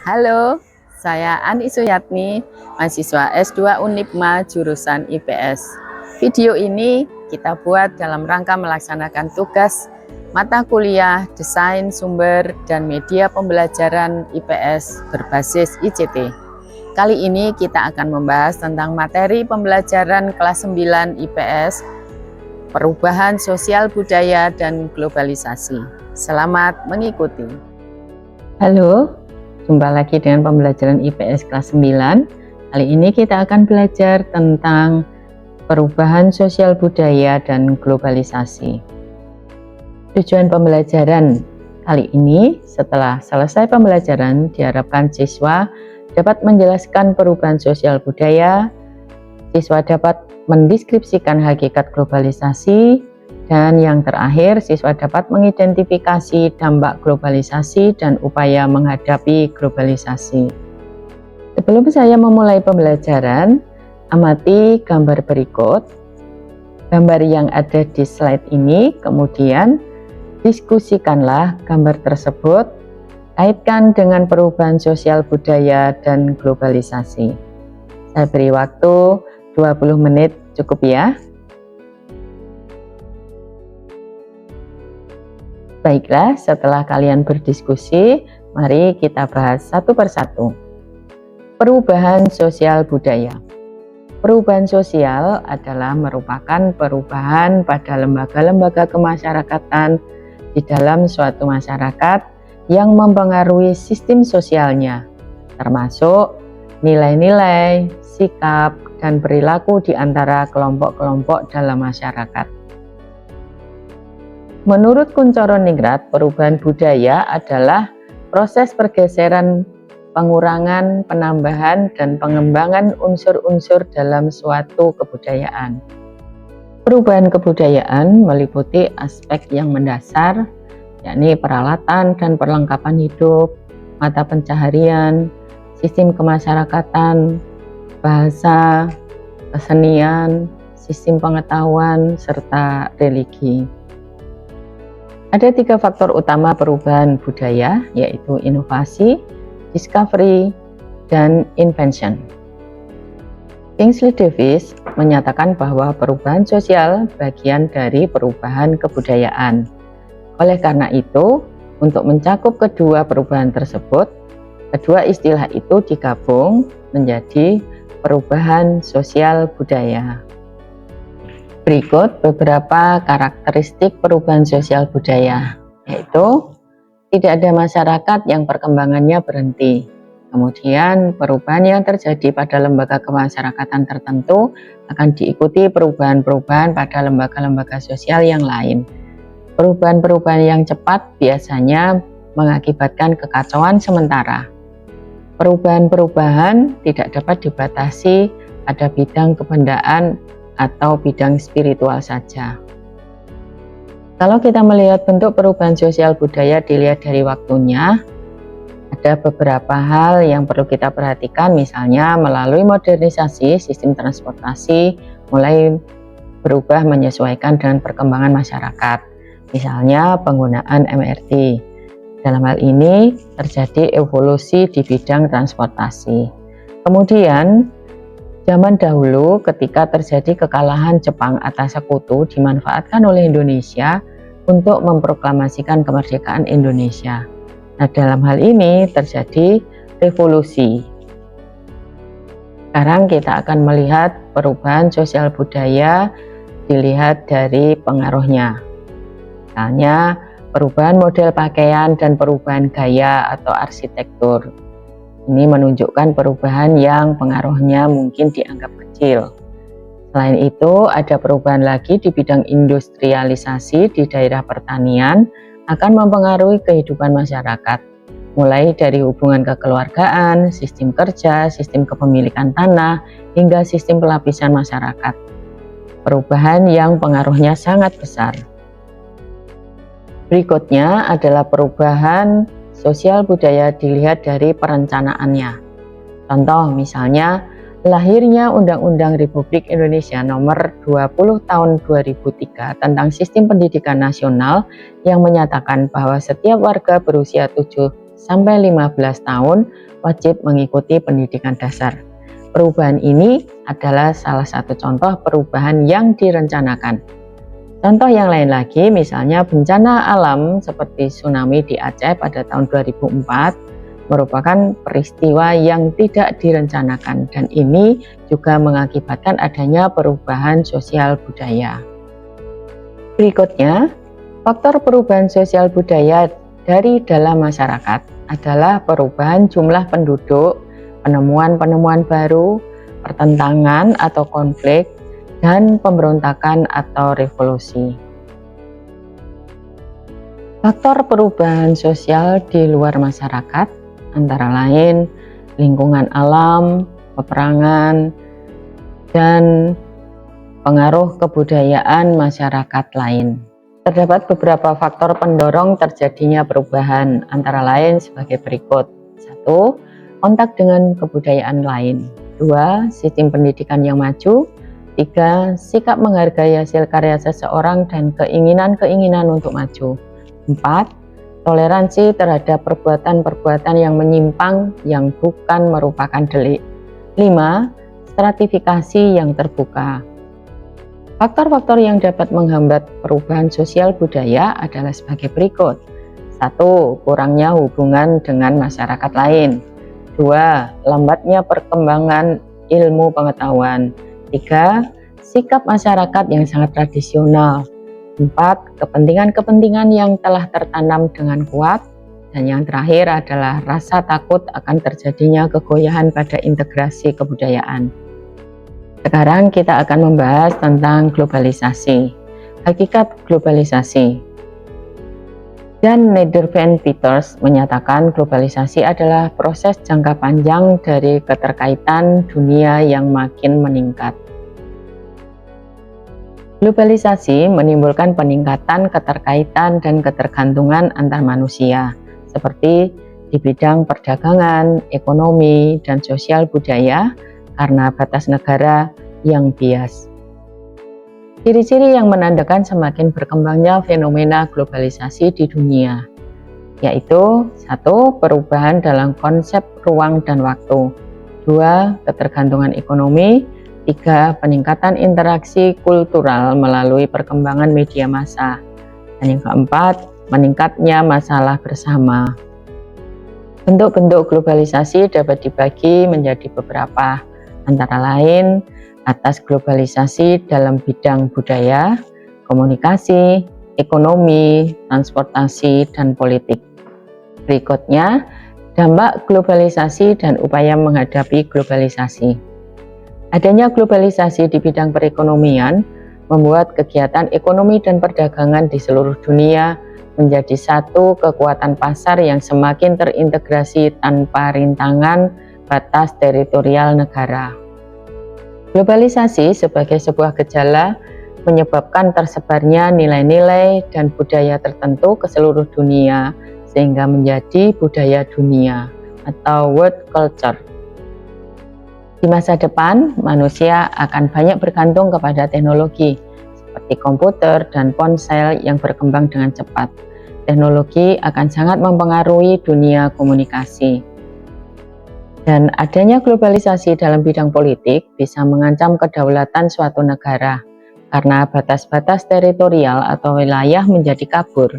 Halo, saya Ani Suyatni, mahasiswa S2 Unipma jurusan IPS. Video ini kita buat dalam rangka melaksanakan tugas mata kuliah Desain Sumber dan Media Pembelajaran IPS berbasis ICT. Kali ini kita akan membahas tentang materi pembelajaran kelas 9 IPS, Perubahan Sosial Budaya dan Globalisasi. Selamat mengikuti. Halo. Jumpa lagi dengan pembelajaran IPS kelas 9. Kali ini kita akan belajar tentang perubahan sosial budaya dan globalisasi. Tujuan pembelajaran kali ini, setelah selesai pembelajaran, diharapkan siswa dapat menjelaskan perubahan sosial budaya, siswa dapat mendeskripsikan hakikat globalisasi, dan yang terakhir, siswa dapat mengidentifikasi dampak globalisasi dan upaya menghadapi globalisasi. Sebelum saya memulai pembelajaran, amati gambar berikut. Gambar yang ada di slide ini, kemudian diskusikanlah gambar tersebut, kaitkan dengan perubahan sosial budaya dan globalisasi. Saya beri waktu 20 menit, cukup ya? Baiklah, setelah kalian berdiskusi, mari kita bahas satu persatu. Perubahan sosial budaya. Perubahan sosial adalah merupakan perubahan pada lembaga-lembaga kemasyarakatan di dalam suatu masyarakat yang mempengaruhi sistem sosialnya, termasuk nilai-nilai, sikap, dan perilaku di antara kelompok-kelompok dalam masyarakat. Menurut Kuncoro Ningrat, perubahan budaya adalah proses pergeseran, pengurangan, penambahan, dan pengembangan unsur-unsur dalam suatu kebudayaan. Perubahan kebudayaan meliputi aspek yang mendasar, yakni peralatan dan perlengkapan hidup, mata pencaharian, sistem kemasyarakatan, bahasa, kesenian, sistem pengetahuan, serta religi. Ada 3 faktor utama perubahan budaya, yaitu inovasi, discovery, dan invention. Kingsley Davis menyatakan bahwa perubahan sosial bagian dari perubahan kebudayaan. Oleh karena itu, untuk mencakup kedua perubahan tersebut, kedua istilah itu digabung menjadi perubahan sosial budaya. Berikut beberapa karakteristik perubahan sosial budaya, yaitu tidak ada masyarakat yang perkembangannya berhenti. Kemudian perubahan yang terjadi pada lembaga kemasyarakatan tertentu akan diikuti perubahan-perubahan pada lembaga-lembaga sosial yang lain. Perubahan-perubahan yang cepat biasanya mengakibatkan kekacauan sementara. Perubahan-perubahan tidak dapat dibatasi pada bidang kebendaan atau bidang spiritual saja. Kalau kita melihat bentuk perubahan sosial budaya dilihat dari waktunya, ada beberapa hal yang perlu kita perhatikan, misalnya melalui modernisasi sistem transportasi mulai berubah menyesuaikan dengan perkembangan masyarakat, misalnya penggunaan MRT. Dalam hal ini terjadi evolusi di bidang transportasi. Kemudian zaman dahulu ketika terjadi kekalahan Jepang atas sekutu dimanfaatkan oleh Indonesia untuk memproklamasikan kemerdekaan Indonesia. Nah, dalam hal ini terjadi revolusi. Sekarang kita akan melihat perubahan sosial budaya dilihat dari pengaruhnya. Misalnya perubahan model pakaian dan perubahan gaya atau arsitektur. Ini menunjukkan perubahan yang pengaruhnya mungkin dianggap kecil. Selain itu, ada perubahan lagi di bidang industrialisasi di daerah pertanian akan mempengaruhi kehidupan masyarakat, mulai dari hubungan kekeluargaan, sistem kerja, sistem kepemilikan tanah, hingga sistem pelapisan masyarakat. Perubahan yang pengaruhnya sangat besar. Berikutnya adalah perubahan sosial budaya dilihat dari perencanaannya. Contoh misalnya, lahirnya Undang-Undang Republik Indonesia Nomor 20 Tahun 2003 tentang Sistem Pendidikan Nasional yang menyatakan bahwa setiap warga berusia 7 sampai 15 tahun wajib mengikuti pendidikan dasar. Perubahan ini adalah salah satu contoh perubahan yang direncanakan. Contoh yang lain lagi, misalnya bencana alam seperti tsunami di Aceh pada tahun 2004 merupakan peristiwa yang tidak direncanakan, dan ini juga mengakibatkan adanya perubahan sosial budaya. Berikutnya, faktor perubahan sosial budaya dari dalam masyarakat adalah perubahan jumlah penduduk, penemuan-penemuan baru, pertentangan atau konflik, dan pemberontakan atau revolusi. Faktor perubahan sosial di luar masyarakat antara lain lingkungan alam, peperangan, dan pengaruh kebudayaan masyarakat lain. Terdapat beberapa faktor pendorong terjadinya perubahan, antara lain sebagai berikut. 1. Kontak dengan kebudayaan lain. 2. Sistem pendidikan yang maju. 3. Sikap menghargai hasil karya seseorang dan keinginan-keinginan untuk maju. 4. Toleransi terhadap perbuatan-perbuatan yang menyimpang yang bukan merupakan delik. 5. Stratifikasi yang terbuka. Faktor-faktor yang dapat menghambat perubahan sosial budaya adalah sebagai berikut. 1. Kurangnya hubungan dengan masyarakat lain. 2. Lambatnya perkembangan ilmu pengetahuan. 3. Sikap masyarakat yang sangat tradisional. 4. Kepentingan-kepentingan yang telah tertanam dengan kuat. Dan yang terakhir adalah rasa takut akan terjadinya kegoyahan pada integrasi kebudayaan. Sekarang kita akan membahas tentang globalisasi. Hakikat globalisasi. Dan Nederven-Peters menyatakan globalisasi adalah proses jangka panjang dari keterkaitan dunia yang makin meningkat. Globalisasi menimbulkan peningkatan keterkaitan dan ketergantungan antar manusia, seperti di bidang perdagangan, ekonomi, dan sosial budaya, karena batas negara yang bias. Ciri-ciri yang menandakan semakin berkembangnya fenomena globalisasi di dunia, yaitu 1. Perubahan dalam konsep ruang dan waktu. 2. Ketergantungan ekonomi. 3. Peningkatan interaksi kultural melalui perkembangan media massa. Dan yang keempat, meningkatnya masalah bersama. Bentuk-bentuk globalisasi dapat dibagi menjadi beberapa, antara lain atas globalisasi dalam bidang budaya, komunikasi, ekonomi, transportasi, dan politik. Berikutnya, dampak globalisasi dan upaya menghadapi globalisasi. Adanya globalisasi di bidang perekonomian membuat kegiatan ekonomi dan perdagangan di seluruh dunia menjadi satu kekuatan pasar yang semakin terintegrasi tanpa rintangan batas teritorial negara. Globalisasi sebagai sebuah gejala menyebabkan tersebarnya nilai-nilai dan budaya tertentu ke seluruh dunia sehingga menjadi budaya dunia atau world culture. Di masa depan, manusia akan banyak bergantung kepada teknologi seperti komputer dan ponsel yang berkembang dengan cepat. Teknologi akan sangat mempengaruhi dunia komunikasi. Dan adanya globalisasi dalam bidang politik bisa mengancam kedaulatan suatu negara karena batas-batas teritorial atau wilayah menjadi kabur.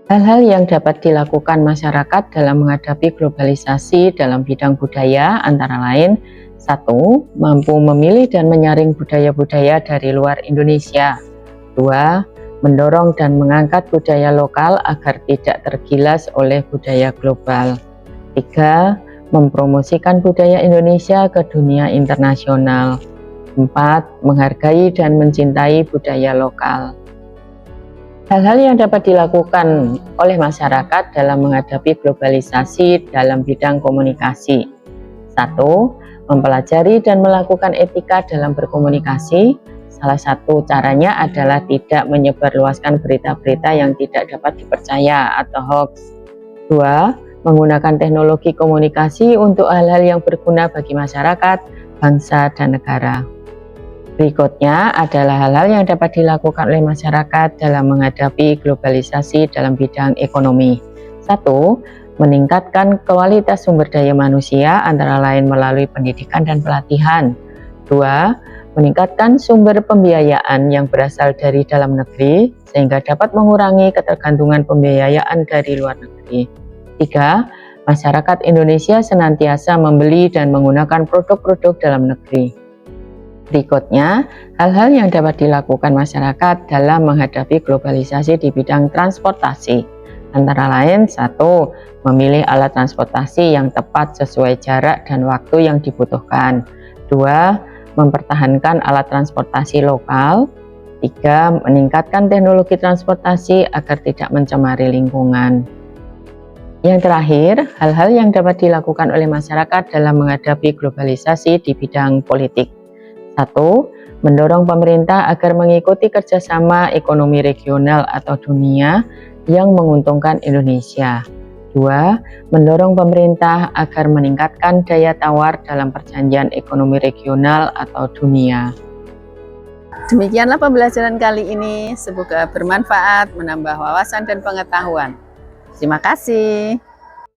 Hal-hal yang dapat dilakukan masyarakat dalam menghadapi globalisasi dalam bidang budaya antara lain 1. Mampu memilih dan menyaring budaya-budaya dari luar Indonesia. 2. Mendorong dan mengangkat budaya lokal agar tidak tergilas oleh budaya global. 3. Mempromosikan budaya Indonesia ke dunia internasional. 4. Menghargai dan mencintai budaya lokal. Hal-hal yang dapat dilakukan oleh masyarakat dalam menghadapi globalisasi dalam bidang komunikasi. 1. Mempelajari dan melakukan etika dalam berkomunikasi. Salah satu caranya adalah tidak menyebarluaskan berita-berita yang tidak dapat dipercaya atau hoax. 2. Menggunakan teknologi komunikasi untuk hal-hal yang berguna bagi masyarakat, bangsa, dan negara. Berikutnya adalah hal-hal yang dapat dilakukan oleh masyarakat dalam menghadapi globalisasi dalam bidang ekonomi. 1. Meningkatkan kualitas sumber daya manusia antara lain melalui pendidikan dan pelatihan. 2. Meningkatkan sumber pembiayaan yang berasal dari dalam negeri sehingga dapat mengurangi ketergantungan pembiayaan dari luar negeri. 3. Masyarakat Indonesia senantiasa membeli dan menggunakan produk-produk dalam negeri. Berikutnya, hal-hal yang dapat dilakukan masyarakat dalam menghadapi globalisasi di bidang transportasi. Antara lain, 1. Memilih alat transportasi yang tepat sesuai jarak dan waktu yang dibutuhkan. 2. Mempertahankan alat transportasi lokal. 3. Meningkatkan teknologi transportasi agar tidak mencemari lingkungan. Yang terakhir, hal-hal yang dapat dilakukan oleh masyarakat dalam menghadapi globalisasi di bidang politik. 1. Mendorong pemerintah agar mengikuti kerjasama ekonomi regional atau dunia yang menguntungkan Indonesia. 2. Mendorong pemerintah agar meningkatkan daya tawar dalam perjanjian ekonomi regional atau dunia. Demikianlah pembelajaran kali ini, semoga bermanfaat, menambah wawasan dan pengetahuan. Terima kasih.